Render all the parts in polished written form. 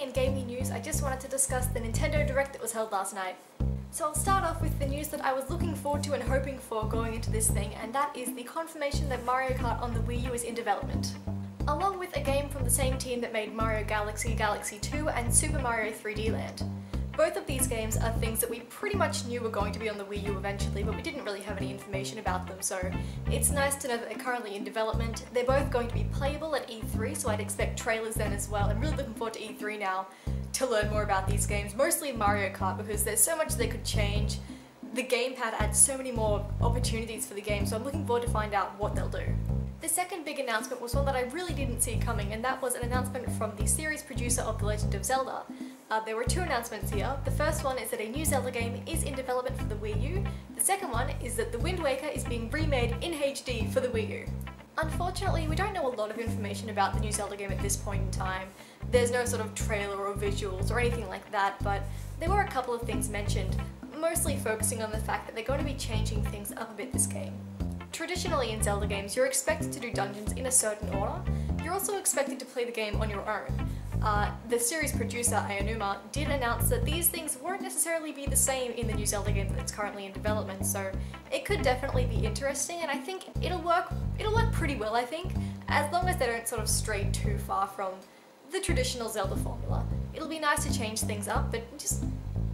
in gaming news, I just wanted to discuss the Nintendo Direct that was held last night. So I'll start off with the news that I was looking forward to and hoping for going into this thing, and that is the confirmation that Mario Kart on the Wii U is in development. Along with a game from the same team that made Mario Galaxy, Galaxy 2 and Super Mario 3D Land. Both of these games are things that we pretty much knew were going to be on the Wii U eventually, but we didn't really have any information about them, so it's nice to know that they're currently in development. They're both going to be playable at E3, so I'd expect trailers then as well. I'm really looking forward to E3 now to learn more about these games, mostly Mario Kart, because there's so much they could change. The gamepad adds so many more opportunities for the game, so I'm looking forward to find out what they'll do. The second big announcement was one that I really didn't see coming, and that was an announcement from the series producer of The Legend of Zelda. There were two announcements here. The first one is that a new Zelda game is in development for the Wii U. The second one is that The Wind Waker is being remade in HD for the Wii U. Unfortunately, we don't know a lot of information about the new Zelda game at this point in time. There's no sort of trailer or visuals or anything like that, but there were a couple of things mentioned, mostly focusing on the fact that they're going to be changing things up a bit this game. Traditionally in Zelda games, you're expected to do dungeons in a certain order. You're also expected to play the game on your own. The series producer, Aonuma, did announce that these things won't necessarily be the same in the new Zelda game that's currently in development, so it could definitely be interesting, and I think it'll work pretty well, I think, as long as they don't sort of stray too far from the traditional Zelda formula. It'll be nice to change things up, but just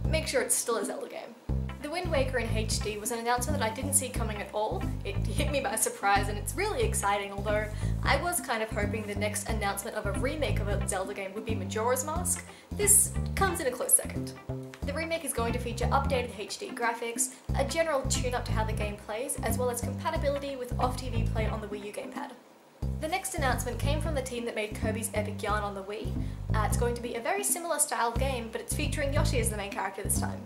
make sure it's still a Zelda game. The Wind Waker in HD was an announcement that I didn't see coming at all. It hit me by surprise and it's really exciting, although I was kind of hoping the next announcement of a remake of a Zelda game would be Majora's Mask. This comes in a close second. The remake is going to feature updated HD graphics, a general tune-up to how the game plays, as well as compatibility with off-TV play on the Wii U gamepad. The next announcement came from the team that made Kirby's Epic Yarn on the Wii. It's going to be a very similar styled game, but it's featuring Yoshi as the main character this time.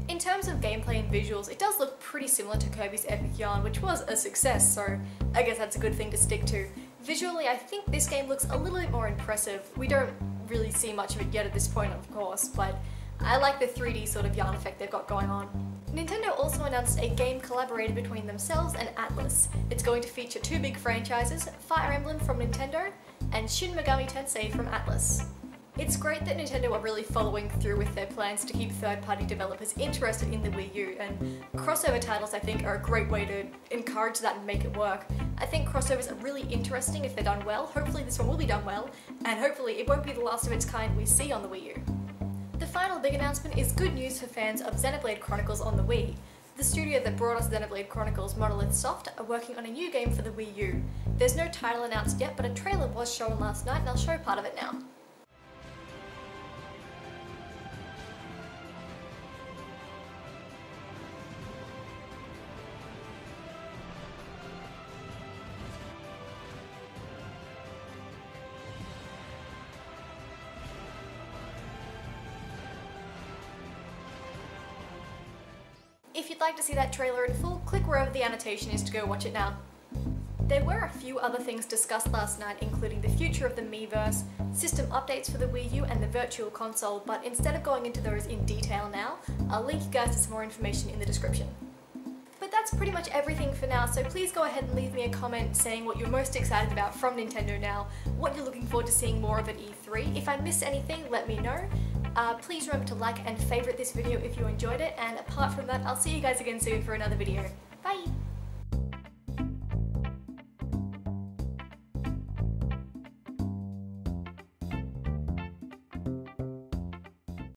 In terms of gameplay and visuals, it does look pretty similar to Kirby's Epic Yarn, which was a success, so I guess that's a good thing to stick to. Visually, I think this game looks a little bit more impressive. We don't really see much of it yet at this point, of course, but I like the 3D sort of yarn effect they've got going on. Nintendo also announced a game collaborated between themselves and Atlus. It's going to feature two big franchises, Fire Emblem from Nintendo and Shin Megami Tensei from Atlus. It's great that Nintendo are really following through with their plans to keep third-party developers interested in the Wii U, and crossover titles I think are a great way to encourage that and make it work. I think crossovers are really interesting if they're done well. Hopefully this one will be done well, and hopefully it won't be the last of its kind we see on the Wii U. The final big announcement is good news for fans of Xenoblade Chronicles on the Wii. The studio that brought us Xenoblade Chronicles, Monolith Soft, are working on a new game for the Wii U. There's no title announced yet, but a trailer was shown last night and I'll show part of it now. If you'd like to see that trailer in full, click wherever the annotation is to go watch it now. There were a few other things discussed last night, including the future of the Miiverse, system updates for the Wii U and the Virtual Console, but instead of going into those in detail now, I'll link you guys to some more information in the description. But that's pretty much everything for now, so please go ahead and leave me a comment saying what you're most excited about from Nintendo now, what you're looking forward to seeing more of at E3. If I missed anything, let me know. Please remember to like and favourite this video if you enjoyed it, and apart from that, I'll see you guys again soon for another video. Bye!